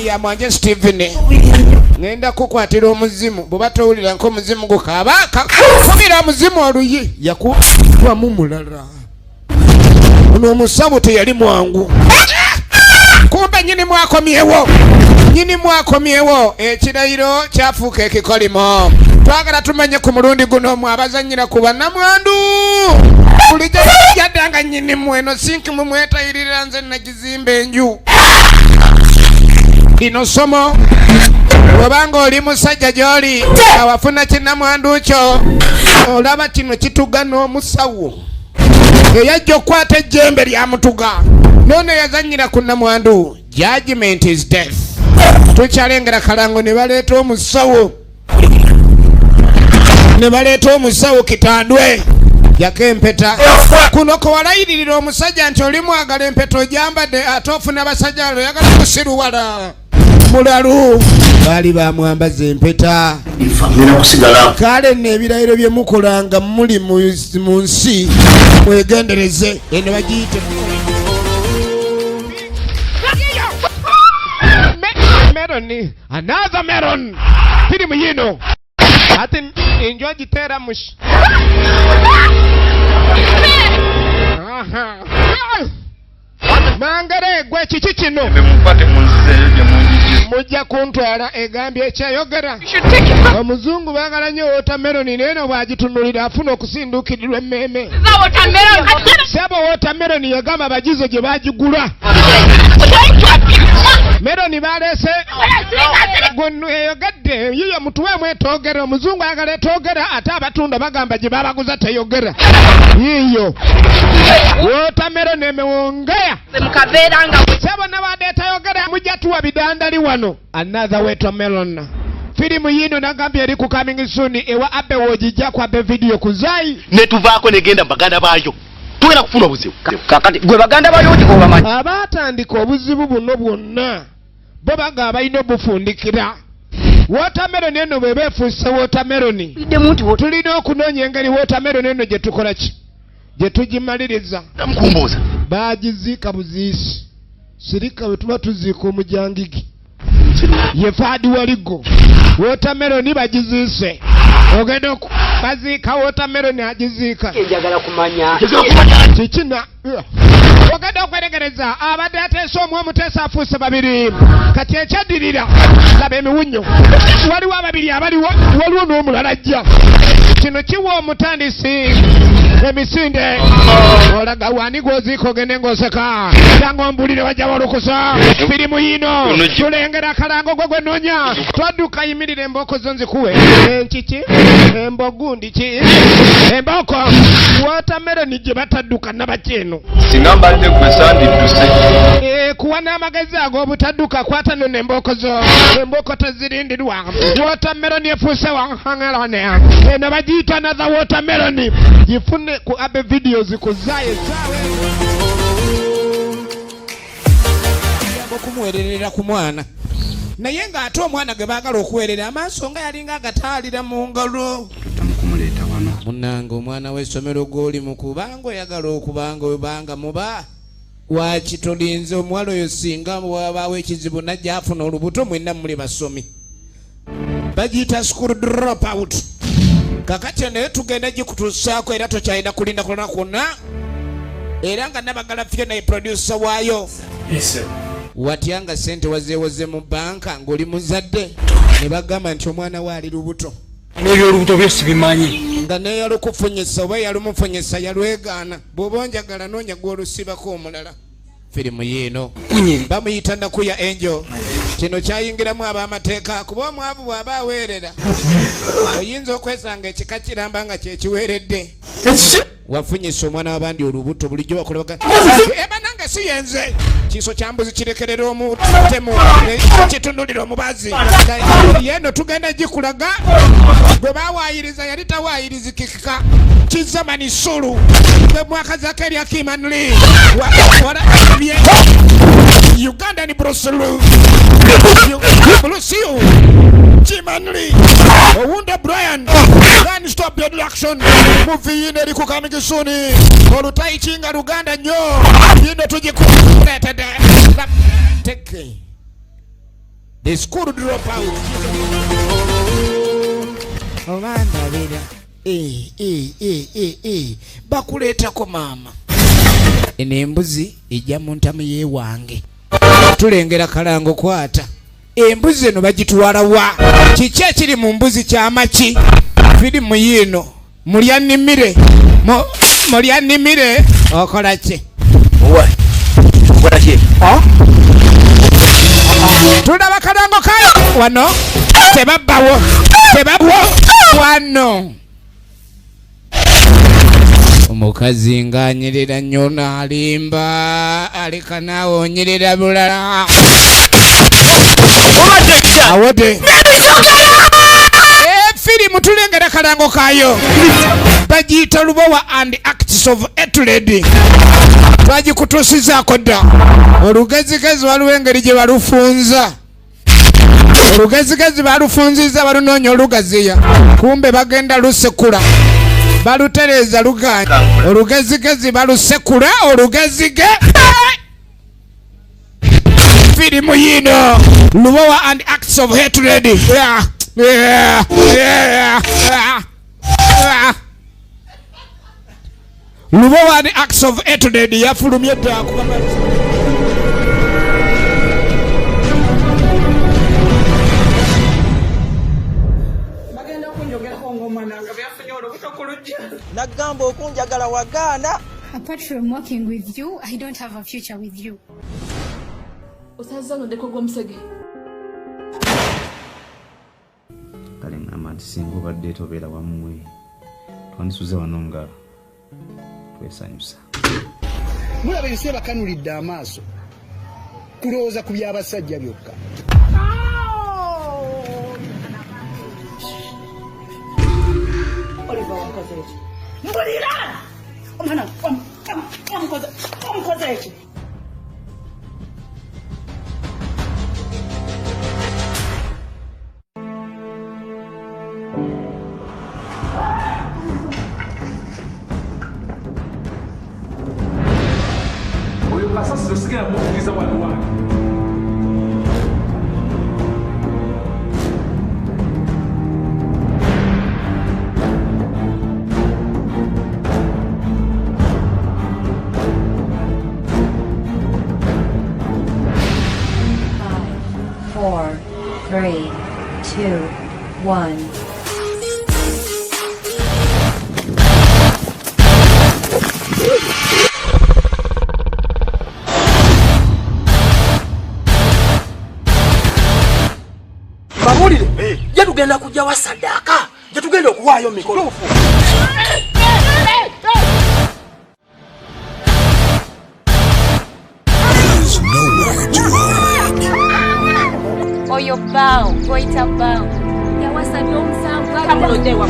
ya mwanje Steven ngenda kukwatira omuzimu bwe towulira nko muzimu gukabaka kubira muzimu oluyi yakutwa mu mulala ono omusawo teyali mwangu kumbe nyini mwakomyewo ekirayiro kyafuuka ekikolimo twagala tumenye ku mulundi guno mwabazanyira ku bannamwandu bulijjo yaddanga nyini mweno sinki mumwetayirira nze nagizimba enju lino somo bw'obanga oli musajja gy'oli awafuna kinnamwandu kyo olaba kino kituga n'omusawo eyajja okukwata ejjembe lya mutuga nono yazanyira ku nnamwandu judgment is death tukyalengera kalango ne baleeta omusawo kitandwe yakempeta kuno ko walayiririra omusajja nti oli mwagala empeta ojambadde ate ofuna abasajja alo yagala kusiruwala mulalu baali bamwambaza empeta kale n'ebirayiro bye mukolanga muli mu nsi mwegendereze eno bagiyite melon another melon firimu yino ati enjwa gitera mushi mangere gwe kiki kino mujja kuntwala egambye ekyayogera omuzungu baagala nnyo wotameroni neeno bwagitunulira afuna okusinduukirirwa emmeme saba wotameroni yagamba abagizo gye baagigula meroni baleese gwennu eyogadde yiyo mutuweemu etoogera omuzungu ayagala etoogera ate abatunda bagamba gye babaguza teyogera yiyo wotameroni emewongeya sabo nabadde etayogera mujja tuwa bidandali wano another watermelon firimu yino nagambye eri ku coming soon ewa abe wojijja kwa be video kuzayi netuvaako negenda baganda baayo tuwera kufuna obuzibu kakati gwe baganda bayo obamanyi abatandika obuzibu buno bwonna bo baga balina obufundikira watermelon eno bwe beefuuse watermelon tulina okunoonya engeri watermelon eno gye tukola ki gye tugimaliriza namukumbuuza baagiziika buziisi sirika bwe tuba tuziika omujangigi ye faadi waligo watermelon bagiziise ogenda baziika watermelon agiziika njagala kumanya kikina ogenda okweregereza abadde ateesa omwe omuteesa afuuse babiri kati ekyaddirira laba emiwunyo waliwo ababiri abaliwo waliwo n'omulala ajja kino kiwa omutandisi emisinde olaga wani gwoziika ogende ng'oseka cyangwa ombulire wajja walukusa firimu yino tulengera akalango gwe gwenoonya twadduka yimirira embooko zo nzikuwe enkiki embogundi ki embooko watermelon gye batadduka nabakyeno singa mbadde gwe sandidduse kuwa n'amagezi ag'obutadduka kwata nono embooko zo embooko tezirindirwa watermelon efuuse wahangelone eno bagiyita another watermelon gifune ku abe videos kuzaye zawe okumuwererera ku mwana naye ng'ate omwana ge baagala okuwerera amaaso nga yalinga agataalira mu ngalo tamukumuleeta wano munnange omwana w'essomero gw'oli mu kubanga oyagala okubanga webanga muba waki tolinze omuwala oyo singa wabaawo ekizibu najja afuna olubuto mwenna muli basomi bagiyita school drop out kakati naye tugenda gikutuusaako era tokyalina kulinda kulona kwonna era nga nabagala fyona ye producer waayo watya nga sente wazeewoze mu banka ng'oli muzadde ne bagamba nti omwana we ali lubuto n'ebyolubuto byose bimanyi nga naye yalukufunyisa oba yalumufunyisa yalwegaana bw'oba onjagala noonya gw'olusibako omulala firimu yiino bamuyita Nakuya Angel kino kyayingiramu ab'amateeka kuba omwavu bw'aba aweerera oyinza okwesanga ekika kiramba nga kyekiweeredde wafunyisa omwana w'abandi olubuto bulijjo bakulabaga eba nange si yenze kiiso kya mbuzi kirekerera omutemu kitundulira omubazi yeno tugenda gikulaga gwe bawaayiriza yali tawaayirizikika kizamani sulu gwe mwakazako eryakimanuli Uganda ni Brusulu Blusiu Chimanli Owunda Brian Gun Stop Deadly Action Movie yine liku coming soon Olutai chinga Uganda nyo yine tujikuletede Teke the school dropout. Obandabira bakuleetako maama eno embuzi ejja mu ntamu yeewange tulengera kalango kwata embuzi eno bagitwala wa kiki ekiri mu mbuzi kyamaki firimu yiino mulya nnimire okola ki tulaba kalango kayo wano tebabbawo wano omukazi ng'anyirira nnyo n'alimba aleka naawe onyirira bulala awode firimu tulengera kalango kayo bagiyita Lubowa and Acts of Hatred twagikutuusizaako dda olugezigezi waliwo engeri gye balufunza olugezigezi balufunziza balunoonya olugaziya kumbe bagenda lusekula balutereeza luganya olugezigezi balusekula olugezige firimu yino Lubowa and Acts of Hatred Lubowa and Acts of Hatred yafulumye dda Nagamba okunjagala wagaana. Apart from working with you, I don't have a future with you. Osazanodeko gwomusege. Kale ngamba nti singa obadde tobeera wammwe twandisuze wano nga twesanyusa. Mulaba ebise bakanulidde amaaso kulowooza ku by'abasajja byokka. Oliver wakoze eki. Mbulira! Omwana omukoze eki. Oyo kasasiro sigenda mukugiza wano wange. Four, three, two, one. Bamulire, ye tugenda kujja wa saddaaka, je tugenda okuwaayo mikolo. Oyo bao, goita bao. Yawasabye omusanvu. Kamulodewa.